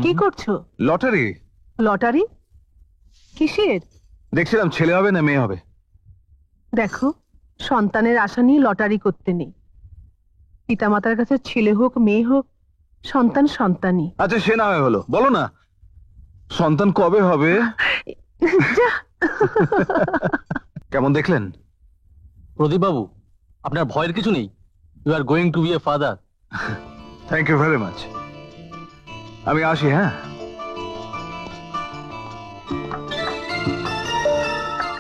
কি করছো? Lottery. Lottery কিসের? দেখছিলাম ছেলে হবে না মেয়ে হবে। দেখো, সন্তানের আশা নিয়ে লটারি করতে নেই। পিতামাতার কাছে ছেলে হোক মেয়ে হোক, সন্তান সন্তানই। আচ্ছা সে না হয় হলো, বলো না সন্তান কবে হবে? যা। কেমন দেখলেন? প্রদীপ বাবু, আপনার ভয়ের কিছু নেই। You are going to be a father. Thank you very much. আমি আসি। হ্যাঁ,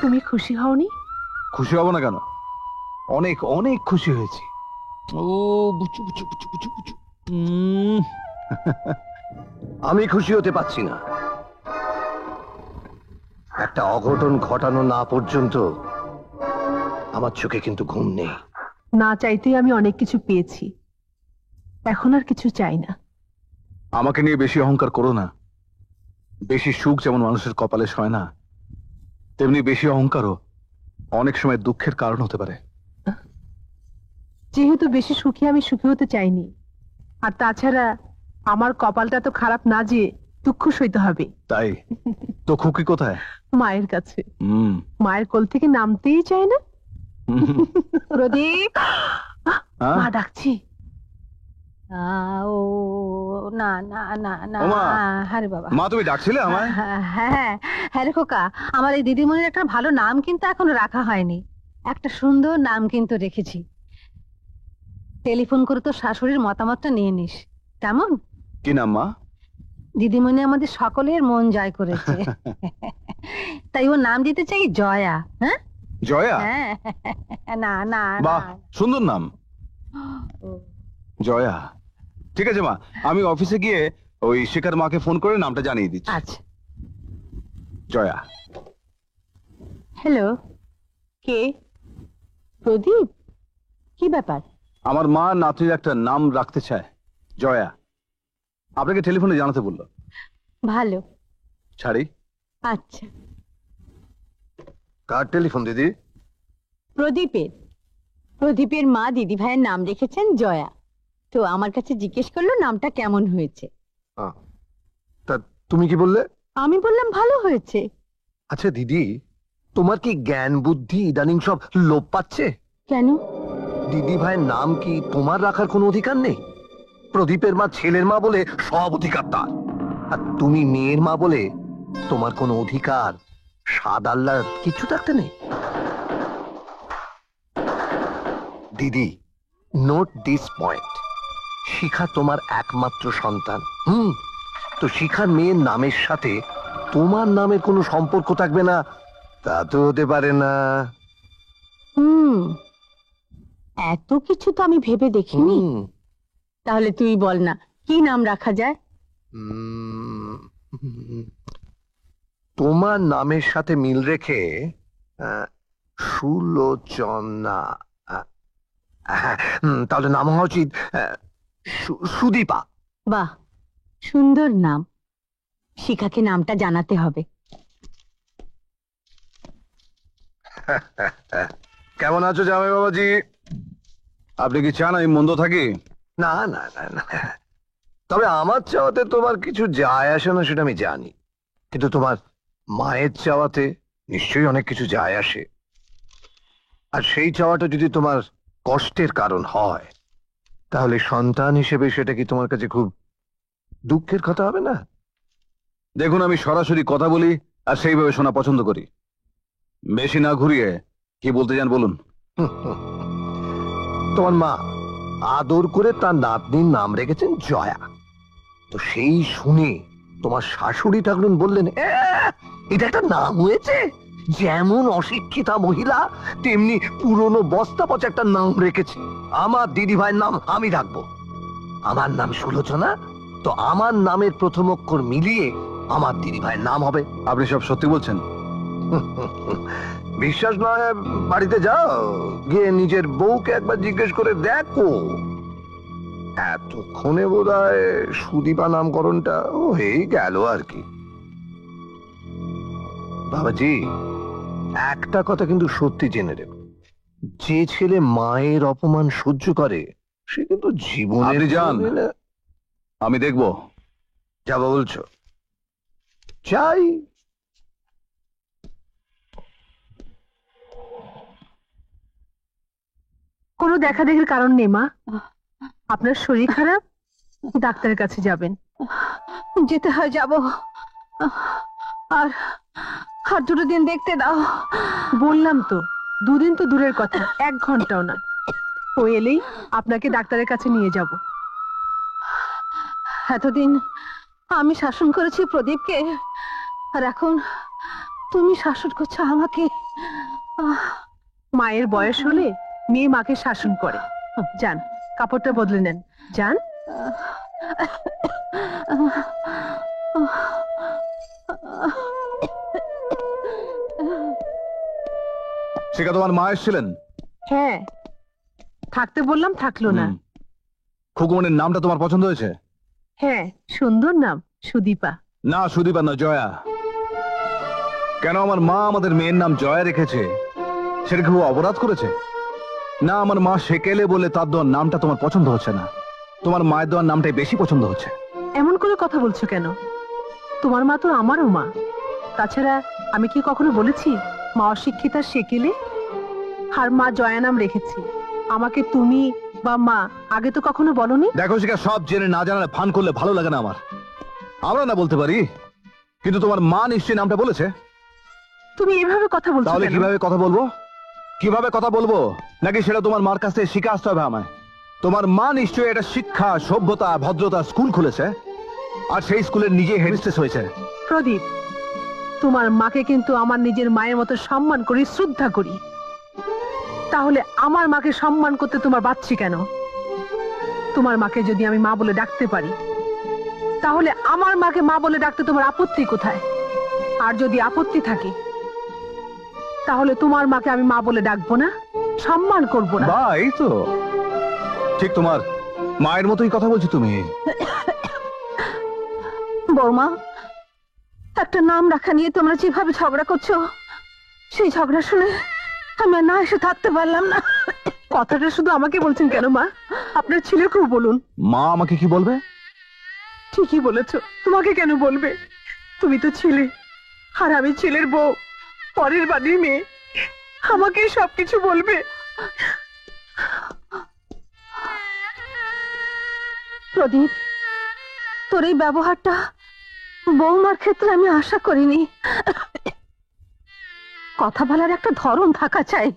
তুমি খুশি হওনি? খুশি হব না কেন, অনেক অনেক খুশি হয়েছি। ও বুচু বুচু বুচু বুচু বুচু। আমি খুশি হতে পারছি না। একটা অঘটন ঘটানো না পর্যন্ত আমার চোখে কিন্তু ঘুম নেই। না চাইতেই আমি অনেক কিছু পেয়েছি, এখন আর কিছু চাই না। আমাকে নিয়ে বেশি অহংকার করো না। বেশি সুখ যেমন মানুষের কপালে সয় না, তেমনি বেশি অহংকারও অনেক সময় দুঃখের কারণ হতে পারে। যেহেতু বেশি সুখী, আমি সুখী হতে চাইনি। আর তাছাড়া আমার কপালটা তো খারাপ না যে দুঃখ সইতে হবে। তাই তো খুকি কোথায়? মায়ের কাছে। মায়ের কোল থেকে নামতেই চায় না। প্রদীপ, মা ডাকছি। ও না না না না, আরে বাবা। মা তুমি ডাকছিলে আমায়? হ্যাঁ হ্যাঁ রে খোকা, আমার এই দিদিমণির একটা ভালো নাম কিন্তু এখনো রাখা হয়নি। একটা সুন্দর নাম কিন্তু রেখেছি। টেলিফোন করে তো শাশুড়ির মতামতটা নিয়ে নিস, কেমন? কি নাম মা? দিদিমণি আমাদের সকলের মন জয় করেছে, তাই ও নাম দিতে চাই জয়া। হ্যাঁ জয়া? হ্যাঁ, না না বাহ, সুন্দর নাম জয়া। ঠিক আছে মা, আমি অফিসে গিয়ে ওই শেখার মাকে ফোন করে নামটা জানিয়ে দিচ্ছি। আচ্ছা। জয়া। হ্যালো, কে? প্রদীপ, কি ব্যাপার? আমার মা নাতির একটা নাম রাখতে চায়, জয়া। আপনাকে টেলিফোনে জানাতে বললো। ভালো। ছাড়ি। আচ্ছা। কার টেলিফোন দিদি? প্রদীপের। প্রদীপের মা দিদি ভাইয়ের নাম রেখেছেন জয়া, তো আমার কাছে জিজ্ঞেস করলো নামটা কেমন হয়েছে। তা তুমি কি বললে? আমি বললাম ভালো হয়েছে। আচ্ছা দিদি, তোমার কি জ্ঞান বুদ্ধি ইদানিং সব লোপ পাচ্ছে? কেন? দিদি ভাইয়ের নাম কি তোমার রাখার কোনো অধিকার নেই? প্রদীপের মা ছেলের মা বলে সব অধিকার তার, আর তুমি মেয়ের মা বলে তোমার কোনো অধিকার স্বাদ আল্লাহর কিছু থাকতে নেই। দিদি, নোট দিস পয়েন্ট। শিখা তোমার একমাত্র সন্তান। তো শিখার মেয়ের নামের সাথে তোমার নামের কোনো সম্পর্ক থাকবে না, তা তো হতে পারে না। এত কিছু তো আমি ভেবে দেখিনি। তাহলে তুই বল না, কি নাম রাখা যায়? তোমার নামের সাথে মিল রেখে সুলোচনা, তাহলে নাম হওয়া উচিত সুদীপা। বাহ, সুন্দর নাম। শিখাকে নামটা জানাতে হবে। কেমন আছো জামাই বাবাজি? আপনি কি চান আমি মন্দ থাকি? না না না না, তবে আমার চাওয়াতে তোমার কিছু যায় আসে না সেটা আমি জানি, কিন্তু তোমার মায়ের চাওয়াতে নিশ্চয়ই অনেক কিছু যায় আসে। আর সেই চাওয়াটা যদি তোমার কষ্টের কারণ হয়, তাহলে সন্তান হিসেবে সেটা কি তোমার কাছে খুব দুঃখের কথা হবে না? দেখুন, আমি সরাসরি কথা বলি আর সেইভাবে শোনা পছন্দ করি, বেশি না ঘুরিয়ে। কি বলতে চান বলুন। তোমার মা আদর করে তার নাতনির নাম রেখেছেন জয়া, তো সেই শুনে তোমার শাশুড়ি ঠাকুরুন বললেন, এটা একটা নাম হয়েছে, যেমন অশিক্ষিতা মহিলা তেমনি পুরনো বস্তা পচা একটা নাম রেখেছে। আমার দিদি ভাইয়ের নাম আমি রাখবো। আমার নাম সুলোচনা, তো আমার নামের প্রথম অক্ষর মিলিয়ে আমার দিদি ভাইয়ের নাম হবে। আপনি সব সত্যি বলছেন? বিশ্বাস নয় বাড়িতে যাও, গিয়ে নিজের বউকে একবার জিজ্ঞেস করে দেখো। এতক্ষণে বোধহয় সুদীপা নামকরণটা হয়েই গেল আর কি। বাবাজি, একটা কথা কিন্তু সত্যি জেনে রেখো, যে ছেলে মায়ের অপমান সহ্য করে সে কিন্তু জীবনে যান, আমি দেখব যাবো বলছো? চাই। কোনো দেখা দেখির কারণ নেই মা। আপনার শরীর খারাপ, ডাক্তারের কাছে যাবেন। যেতে হয় যাব। আর আর 2 দিন দেখতে দাও। বললাম তো, 2 দিন তো দূরের কথা, 1 ঘন্টাও না। ও এলেই আপনাকে ডাক্তারের কাছে নিয়ে যাব। এতদিন আমি শাসন করেছি প্রদীপকে, আর এখন তুমি শাসন করছো আমাকে। মায়ের বয়স হলে মেয়ে মাকে শাসন করে। যান, কাপড়টা বদলে নেন, যান। সেটা তোমার মা এসেছিলেন? হ্যাঁ, থাকতে বললাম, থাকলো না। খুকুমনির নামটা তোমার পছন্দ হয়েছে? হ্যাঁ, সুন্দর নাম, সুদীপা। না, সুদীপা না, জয়া। কেন আমার মা আমাদের মেয়ের নাম জয়া রেখেছে সেটা কেউ অপরাধ করেছে? না, আমার মা সেকেলে বলে তার দেওয়ার নামটা তোমার পছন্দ হচ্ছে না, তোমার মায়ের দেওয়ার নামটাই বেশি পছন্দ হচ্ছে। এমন করে কথা বলছো কেন? তোমার মা তো আমারও মা। তাছাড়া আমি কি কখনো বলেছি মা অশিক্ষিতা সেকেলে? আর মা জয়া নাম রেখেছি। আমাকে তুমি বা মা আগে তো কখনো বলনি। দেখো শিখা, সব জেনে না জানার ফান করলে ভালো লাগে না আমার। আমরা না বলতে পারি, কিন্তু তোমার মা নিশ্চয়ই নামটা বলেছে। তুমি এভাবে কথা বলছো তাহলে কেন? কিভাবে কথা বলবো? কিভাবে কথা বলবো? নাকি সেটা তোমার মার কাছ থেকে শিখে আসতে হবে আমায়? তোমার মা নিশ্চয়ই এটা শিক্ষা, সভ্যতা, ভদ্রতা স্কুল খুলেছে, আর সেই স্কুলের নিজে হেডমিস্ট্রেস হয়েছে। প্রদীপ, তোমার মাকে কিন্তু আমার নিজের মায়ের মতো সম্মান করি, শ্রদ্ধা করি। তাহলে আমার মাকে সম্মান করতে তোমার বাচ্চি কেন? তোমার মাকে যদি আমি মা বলে ডাকতে পারি, তাহলে আমার মাকে মা বলে ডাকতে তোমার আপত্তি কোথায়? আর যদি আপত্তি থাকে, তাহলে তোমার মাকে আমি মা বলে ডাকবো না, সম্মান করবো না। বা এই তো ঠিক তোমার মায়ের মতোই কথা বলছো তুমি। বৌমা, একটা নাম রাখা নিয়ে তোমরা যেভাবে ঝগড়া করছো, সেই ঝগড়া শুনে আমি আর না এসে থাকতে পারলাম না। কথাটা শুধু আমাকে বলছেন কেন মা? আপনার ছেলেকেও বলুন। মা আমাকে কি বলবে? ঠিকই বলেছো, তোমাকে কেন বলবে? তুমি তো ছেলে, আর আমি ছেলের বউ, পরের বাড়ির মেয়ে। আমাকে সবকিছু বলবে। প্রদীপ, তোর এই ব্যবহারটা বৌমার ক্ষেত্রে আমি আশা করিনি। কথা বলার একটা ধরন থাকা চাই।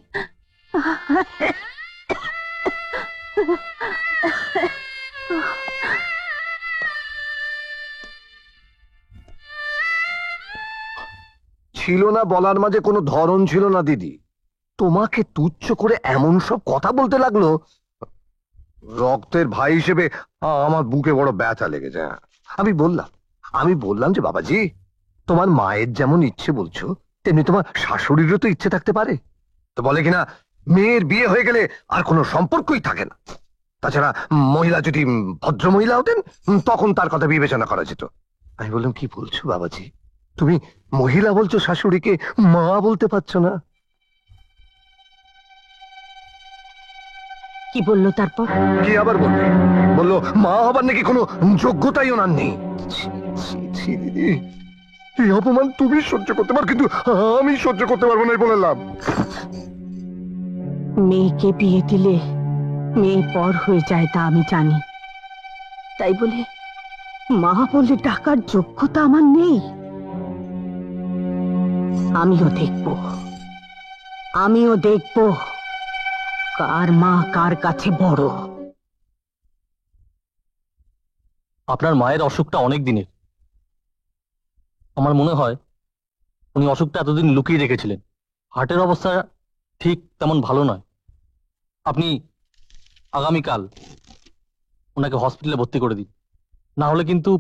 ছিল না বলার মাঝে কোনো ধরন ছিল না দিদি। তোমাকে তুচ্ছ করে এমন সব কথা বলতে লাগলো, রক্তের ভাই হিসেবে আমার বুকে বড় ব্যথা লেগেছে। আমি বললাম যে বাবাজি, তোমার মায়ের যেমন ইচ্ছে বলছো, তেমনি তোমার শাশুড়িরও তো ইচ্ছে থাকতে পারে। তো বলে কিনা মেয়ের বিয়ে হয়ে গেলে আর কোনো সম্পর্কই থাকে না। তাছাড়া মহিলা যদি ভদ্র মহিলা হতেন, তখন তার কথা বিবেচনা করা যেত। আমি বললাম, কি বলছো বাবাজি, তুমি মহিলা বলছো, শাশুড়িকে মা বলতে পারছো না? কি বললো তারপর? কি আবার বলবে? বললো মা হবার নাকি কোনো যোগ্যতাই ওনার নেই। ছি, ছি, ছি, দিদি, এই অপমান তুমি সহ্য করতে পারো, কিন্তু আমি সহ্য করতে পারবো না, বললাম। মেয়েকে বিয়ে দিলে মেয়ে পর হয়ে যায়, তা আমি জানি। তাই বলে মা বলে ডাকার যোগ্যতা আমার নেই। আমিও দেখব কার মা কার কাছে বড়। আপনার মায়ের অসুখটা অনেক দিনের। আমার মনে হয় উনি অসুখটা এতদিন লুকিয়ে রেখেছিলেন। হার্টের অবস্থা ঠিক তেমন ভালো নয়। আপনি আগামীকাল ওনাকে হসপিটালে ভর্তি করে দিন, না হলে কিন্তু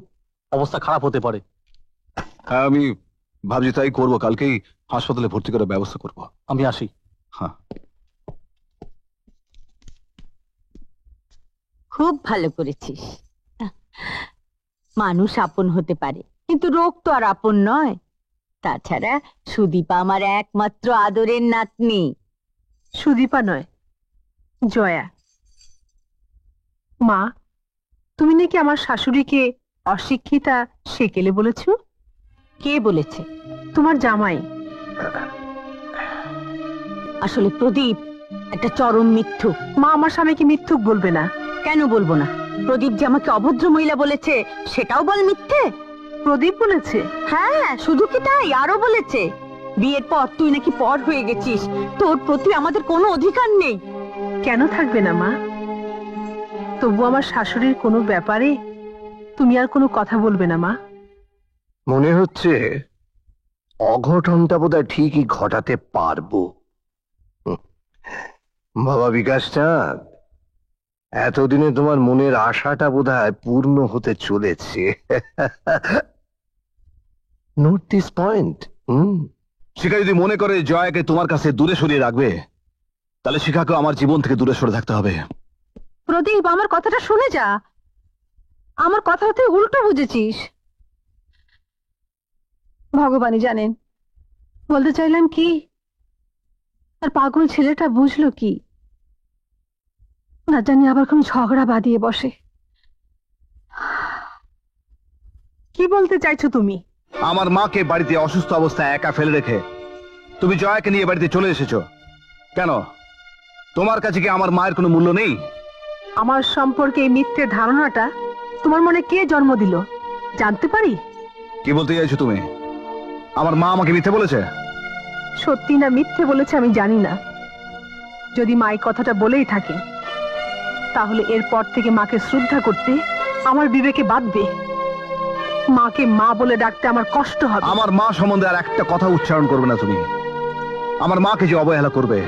অবস্থা খারাপ হতে পারে। হ্যাঁ, আমি ভাবছি তাই করবো। কালকেই হাসপাতালে ভর্তি করার ব্যবস্থা করবো। আমি আসি। হ্যাঁ। খুব ভালো করেছিস। মানুষ আপন হতে পারে, কিন্তু রোগ তো আর আপন নয়। তাছাড়া সুদীপা আমার একমাত্র আদরের নাতনি। সুদীপা নয়, জয়া। মা, তুমি নাকি আমার শাশুড়িকে অশিক্ষিতা সেকেলে বলেছ? কে বলেছে? তোমার জামাই। আসলে প্রদীপ একটা চরম মিথ্যুক। মা আমার স্বামীকে মিথ্যুক বলবে না। কেন বলবো না? প্রদীপ যে আমাকে অভদ্র মহিলা বলেছে সেটাও বল মিথ্যে? প্রদীপ বলেছে? হ্যাঁ, শুধু কি তাই, আরো বলেছে বিয়ের পর তুই নাকি পর হয়ে গেছিস, তোর প্রতি আমাদের কোনো অধিকার নেই। কেন থাকবে না মা? তবু আমার শাশুড়ির কোনো ব্যাপারে তুমি আর কোনো কথা বলবে না মা? মনে হচ্ছে অঘটনটা বোধহয় ঠিকই ঘটাতে পারবো। বাবা বিকাশ চাঁদ, এতদিনে তোমার মনের আশাটা বোধহয় পূর্ণ হতে চলেছে। Note this point. শিখা যদি মনে করে জয়াকে তোমার কাছে দূরে সরিয়ে রাখবে, তাহলে শিখাকে আমার জীবন থেকে দূরে সরে থাকতে হবে। প্রদীপ, আমার কথাটা শুনে যা। আমার কথা তুই উল্টো বুঝেছিস। ভগবানই জানেন বলতে চাইলাম কি, আর পাগল ছেলেটা বুঝলো কি না জানি, আবার কোন ঝগড়া বাঁধিয়ে বসে। কি বলতে চাইছো তুমি? আমার মাকে বাড়িতে অসুস্থ অবস্থায় একা ফেলে রেখে তুমি জয়াকে নিয়ে বাড়িতে চলে এসেছো কেন? তোমার কাছে কি আমার মায়ের কোনো মূল্য নেই? আমার সম্পর্কে এই মিথ্যে ধারণাটা তোমার মনে কে জন্ম দিল জানতে পারি? কি বলতে চাইছো তুমি? আমার মা আমাকে মিথ্যে বলেছে? সত্যি না মিথ্যে বলেছে আমি জানি না। যদি মা এই কথাটা বলেই থাকে, তাহলে এরপর থেকে মাকে শ্রদ্ধা করতে আমার বিবেকে বাঁধবে। মাকে মা বলে ডাকতে আমার কষ্ট হবে। আমার মা সম্বন্ধে আর একটা কথা উচ্চারণ করবে না তুমি। আমার মাকে যে অবহেলা করবে,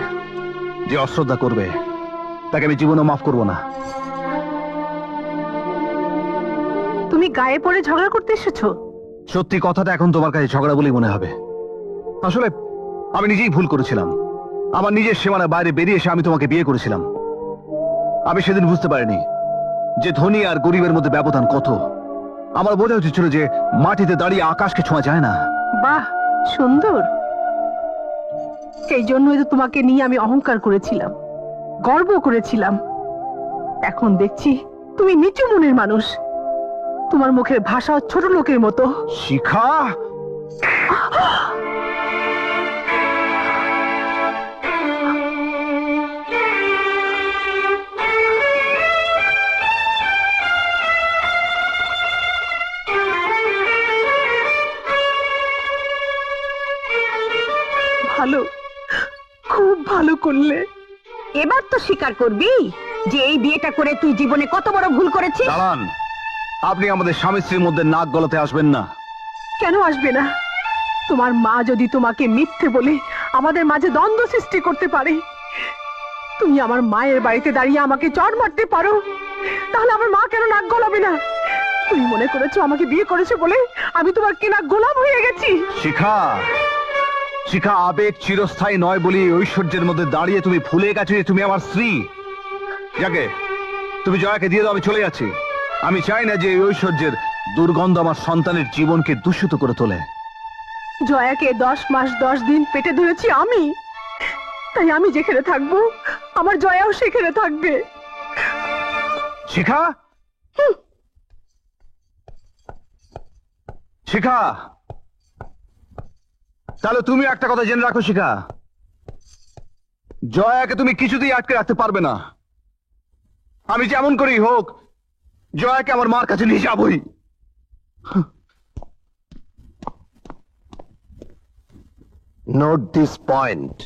যে অশ্রদ্ধা করবে, তাকে আমি জীবনে মাফ করবো না। তুমি গায়ে পড়ে ঝগড়া করতে এসেছো? সত্যি কথাটা এখন তোমার কাছে ঝগড়া বলেই মনে হবে। আসলে আমি নিজেই ভুল করেছিলাম। আমার নিজের সীমানার বাইরে বেরিয়ে এসে আমি তোমাকে বিয়ে করেছিলাম। আমি সেদিন বুঝতে পারিনি যে ধনী আর গরিবের মধ্যে ব্যবধান কত। আমার বোঝা উচিত ছিল যে মাটিতে দাঁড়িয়ে আকাশকে ছোঁয়া যায় না। বাহ, সুন্দর। সেই জন্যই তো তোমাকে নিয়ে আমি অহংকার করেছিলাম, গর্ব করেছিলাম। এখন দেখছি তুমি নিচু মনের মানুষ। তোমার মুখের ভাষা ছোট লোকের মতো। শিখা, ভালো, খুব ভালো করলে। এবার তো স্বীকার করবি যে এই বিয়েটা করে তুই জীবনে কত বড় ভুল করেছিস। দাঁড়ান, আপনি আমাদের স্বামী স্ত্রীর মধ্যে নাক গলাতে আসবেন না। কেন আসবে না? তোমার মা যদি তোমাকে মিথ্যে বলে আমাদের মাঝে দ্বন্দ্ব সৃষ্টি করতে পারে, তুমি আমার মায়ের বাড়িতে দাঁড়িয়ে আমাকে চড় মারতে পারো, তাহলে আমার মা কেন নাক গলাবে না? তুমি মনে করেছো আমাকে বিয়ে করেছো বলে আমি তোমার কেনা গোলাম হয়ে গেছি? শিখা, শিখা, আবেগ চিরস্থায়ী নয় বলি ঐশ্বর্যের মধ্যে দাঁড়িয়ে তুমি ভুলে গেছো যে তুমি আমার স্ত্রী। যাকে তুমি জয়াকে দিয়ে দাও, আমি চলে যাচ্ছি। আমি চাই না যে এই ঐশ্বর্যের দুর্গন্ধ আমার সন্তানের জীবনকে দূষিত করে তোলে। জয়াকে 10 মাস 10 দিন পেটে ধরেছি আমি, তাই আমি যেখানে থাকবো আমার জয়াও সেখানে থাকবে। শিখা, শিখা, তাহলে তুমি একটা কথা জেনে রাখো শিখা, জয়াকে তুমি কিছুতেই আটকে রাখতে পারবে না। আমি যেমন করেই হোক জয়াকে আমার মার কাছে নিয়ে যাবই। Note this point.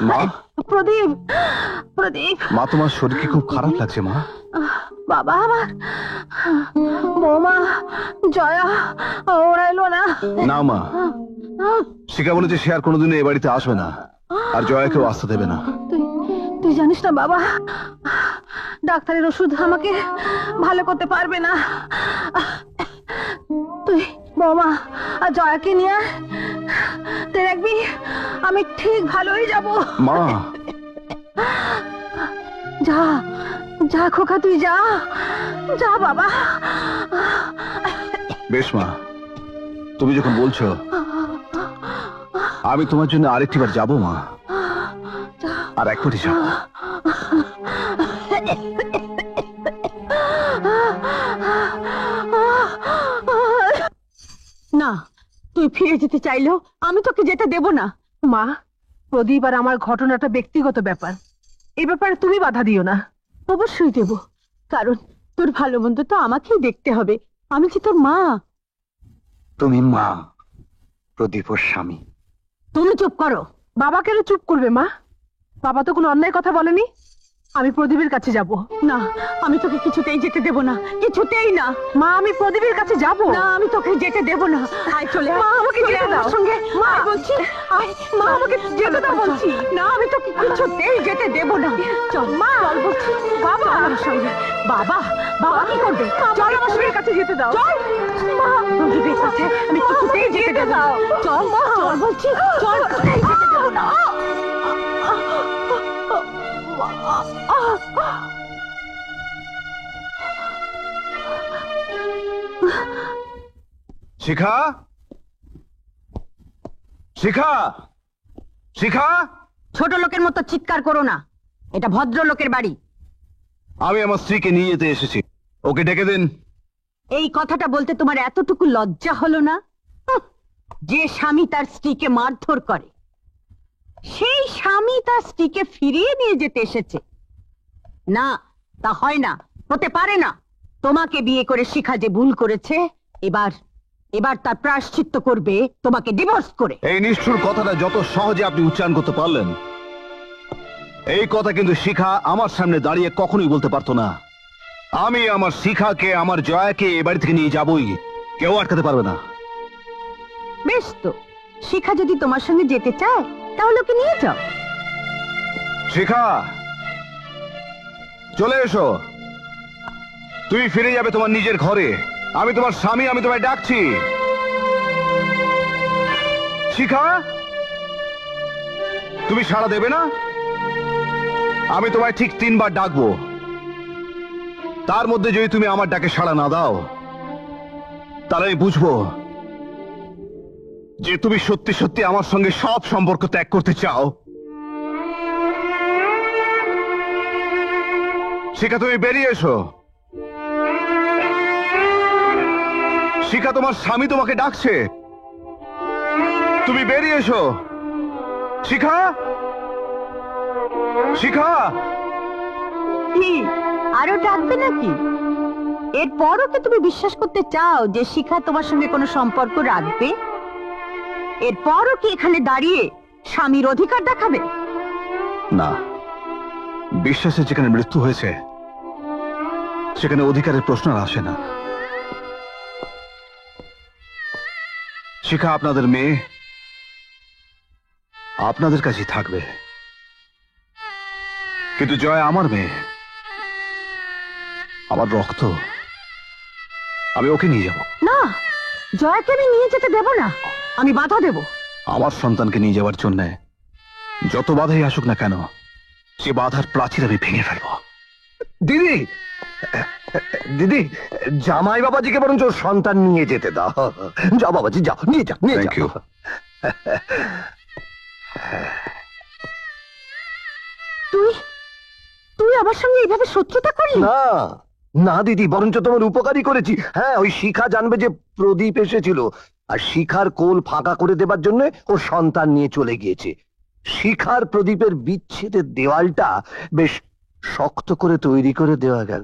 মা, প্রদীপ, প্রদীপ, মা তোমার শরীর কি খুব খারাপ লাগছে মা? বাবা, আমার বৌমা জয়া ওরা এলো না। না মা, শিখা বলেছে সে আর কোনোদিন এ বাড়িতে আসবে না, আর জয়াকেও আসতে দেবে না। তুই তুই জানিস না বাবা, ডাক্তারের ওষুধ আমাকে ভালো করতে পারবে না। তুই বৌমা আর জয়াকে নিয়ে তুই দেখবি আমি ঠিক ভালো হয়ে যাব। মা, যা যা খোকা, তুই যা যা বাবা। বেশ মা, তুমি যখন বলছো আমি তোমার জন্য আরেকটি বার যাবো মা, আর এক কোটি যাবো। না, তুই ফিরে যেতে চাইলেও আমি তোকে যেতে দেব না। মা, প্রদীপ আর আমার ঘটনাটা ব্যক্তিগত ব্যাপার, এই ব্যাপারে তুমি বাধা দিও না। অবশ্যই দেব, কারণ তোর ভালো মন্দ তো আমাকেই দেখতে হবে, আমি যে তোর মা। তুমি মা, প্রদীপ ওর স্বামী। তুমি চুপ করো। বাবা কেন চুপ করবে মা? বাবা তো কোনো অন্যায় কথা বলেনি। আমি প্রদীপের কাছে যাব। না, আমি তোকে কিছুতেই যেতে দেব না, কিছুতেই না। মা, আমি প্রদীপের কাছে যাব না, আমি তোকে যেতে দেব না। আয় চলে আয়, মা আমাকে যেতে দাও সঙ্গে। মা বলছি, আয় মা আমাকে যেতে দাও বলছি। না, আমি তোকে কিছুতেই যেতে দেব না। চল মা, চল বলছি। বাবা আমার সঙ্গে। বাবা, বাবা কি করবে? চল আমার সঙ্গে কাছে যেতে দাও। চল মা, প্রদীপের কাছে আমি কিছুতেই যেতে দেব না। চল মা, চল বলছি, চল, কিছুতেই যেতে দেব না। শিখা, শিখা, শিখা! ছোট লোকের মতো চিৎকার করো না, এটা ভদ্রলোকের বাড়ি। আমি আমার স্ত্রীকে নিয়ে যেতে এসেছি, ওকে ডেকে দিন। এই কথাটা বলতে তোমার এতটুকু লজ্জা হলো না? হুঁ, যে স্বামী তার স্ত্রীকে মারধর করে, সেই স্বামী তার স্ত্রীকে ফিরিয়ে নিয়ে যেতে এসেছে? না, তা হয় না, হতে পারে না। তোমাকে বিয়ে করে শিখা যে ভুল করেছে, এবার এবার তার প্রায়শ্চিত্ত করবে তোমাকে ডিভোর্স করে। এই নিষ্ঠুর কথাটা যত সহজে আপনি উচ্চারণ করতে পারলেন, এই কথা কিন্তু শিখা আমার সামনে দাঁড়িয়ে কখনোই বলতে পারতো না। আমি আমার শিখাকে, আমার জয়াকে এ বাড়ি থেকে নিয়ে যাবই, কেউ আটকাতে পারবে না। বেশ তো, শিখা যদি তোমার সঙ্গে যেতে চায় তাহলে ওকে নিয়ে যাও। শিখা, চলে এসো। তুমি ফিরে যাবে তোমার নিজের ঘরে। আমি তোমার স্বামী, আমি তোমায় ডাকছি। শিখা, তুমি সাড়া দেবে না? আমি তোমায় ঠিক 3 বার ডাকবো, তার মধ্যে যদি তুমি আমার ডাকে সাড়া না দাও, তাহলে আমি বুঝবো যে তুমি সত্যি সত্যি আমার সঙ্গে সব সম্পর্ক ত্যাগ করতে চাও। শিখা, তুমি বেরিয়ে এসো। শিখা, তোমার স্বামী তোমাকে ডাকছে, তুমি বেরিয়ে এসো। শিখা, শিখা! কি আরো ডাকবে নাকি? এরপরও কি তুমি বিশ্বাস করতে চাও যে শিখা তোমার সঙ্গে কোনো সম্পর্ক রাখবে? এরপরও কি এখানে দাঁড়িয়ে স্বামীর অধিকার দেখাবে? না, বিশ্বাসের যেখানে মৃত্যু হয়েছে সেখানে অধিকারের প্রশ্ন আর আসে না। শিখা আপনাদের মেয়ে, আপনাদের কাছেই থাকবে, কিন্তু জয় আমার মেয়ে, আমার রক্ত। আমি ওকে নিয়ে যাব। না, জয়াকে আমি নিয়ে যেতে দেব না, আমি বাধা দেব। আমার সন্তানকে নিয়ে যাওয়ার জন্য যত বাধাই আসুক না কেন, সে বাধার প্রাচীর আমি ভেঙে ফেলবো। দিদি, দিদি, জামাই বাবাজিকে বরঞ্চ ওর সন্তান নিয়ে যেতে দাও। যাও বাবাজি, যাও, নিয়ে যাও, নিয়ে Thank you. যাও। তুই তুই আমার সঙ্গে এইভাবে শত্রুতা করলি? না না দিদি, বরঞ্চ তোমার উপকারই করেছি। হ্যাঁ, ওই শিখা জানবে যে প্রদীপ এসেছিল, আর শিখার কোল ফাঁকা করে দেবার জন্য ওর সন্তান নিয়ে চলে গিয়েছে। শিখার প্রদীপের বিচ্ছেদের দেওয়ালটা বেশ শক্ত করে তৈরি করে দেওয়া গেল।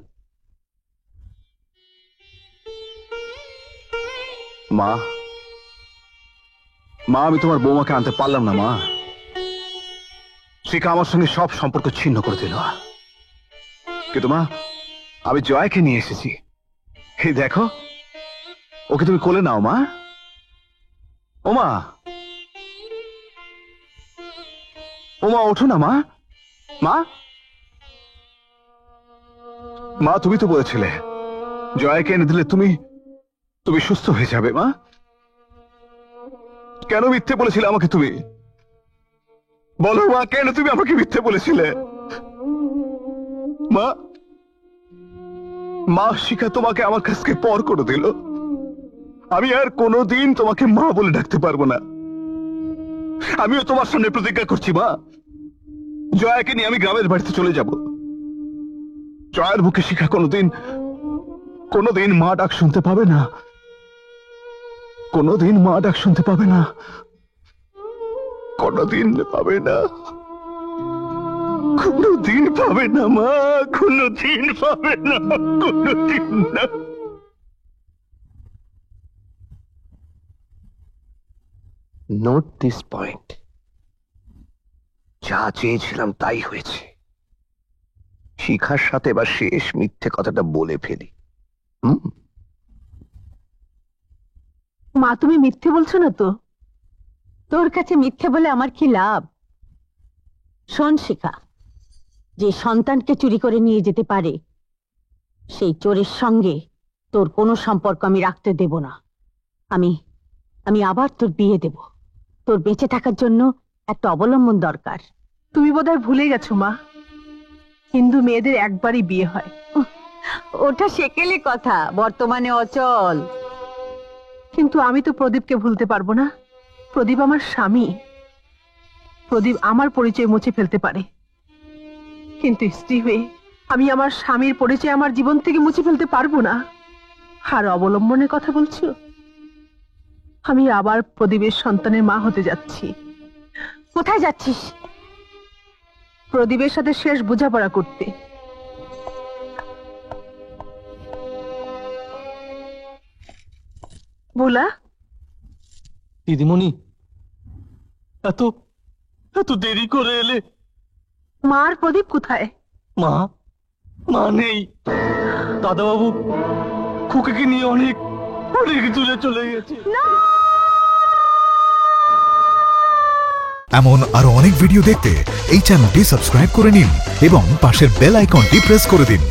মা, মা, আমি তোমার বৌমাকে আনতে পারলাম না মা। শিখা আমার সঙ্গে সব সম্পর্ক ছিন্ন করে দিল, কিন্তু মা, আমি জয়কে নিয়ে এসেছি। এই দেখো, ওকে তুমি কোলে নাও মা। ও মা, ও মা, ওঠো না মা। মা, মা, তুমি তো বলেছিলে জয়কে এনে দিলে তুমি তুমি সুস্থ হয়ে যাবে মা। কেন মিথ্যে বলেছিলে আমাকে তুমি? বলো মা, কেন তুমি আমাকে মিথ্যে বলেছিলে? মা, মা, শিখা তোমাকে আমার কাছ থেকে পর করে দিল। আমি আর কোনোদিন তোমাকে মা বলে ডাকতে পারবো না। আমিও তোমার সামনে প্রতিজ্ঞা করছি মা, জয়াকে নিয়ে আমি গ্রামের বাড়িতে চলে যাব। জয়ার বুকে শিখা কোনোদিন মা ডাক শুনতে পাবে না, কোনোদিন মা ডাক শুনতে পাবে না, কোনোদিন পাবে না, কোনোদিন পাবে না মা, কোনোদিন পাবে না, কোনোদিন না। Note this point. যা চেয়েছিলাম তাই হয়েছে। শিখার সাথে এবার শেষ মিথ্যে কথাটা বলে ফেলি। মা, তুমি মিথ্যে বলছো না তো? তোর কাছে মিথ্যে বলে আমার কি লাভ? শোন শিখা, যে সন্তানকে চুরি করে নিয়ে যেতে পারে সেই চোরের সঙ্গে তোর কোনো সম্পর্ক আমি রাখতে দেব না। আমি আবার তোর বিয়ে দেব। তোর বেঁচে থাকার জন্য একটা অবলম্বন দরকার। তুমি বোধহয় ভুলে গেছো মা, হিন্দু মেয়েদের একবারই বিয়ে হয়। ওটা সেকেলে কথা, বর্তমানে অচল। কিন্তু আমি তো প্রদীপকে ভুলতে পারবো না। প্রদীপ আমার স্বামী। প্রদীপ আমার পরিচয় মুছে ফেলতে পারে, কিন্তু স্ত্রী হয়ে আমি আমার স্বামীর পরিচয় আমার জীবন থেকে মুছে ফেলতে পারবো না। আর অবলম্বনের কথা বলছো? আমি আবার প্রদীপের সন্তানের মা হতে যাচ্ছি। কোথায় যাচ্ছিস? প্রদীপের সাথে শেষ বোঝাপড়া করতে। ভোলা, দিদিমণি, এত এত দেরি করে এলে? মা আর প্রদীপ কোথায়? মা নেই। দাদাবাবু খুকিকে নিয়ে অনেক অনেক দূরে চলে গেছে। এমন আরো অনেক ভিডিও দেখতে এই চ্যানেলটি সাবস্ক্রাইব করে নিন এবং পাশের বেল আইকনটি প্রেস করে দিন।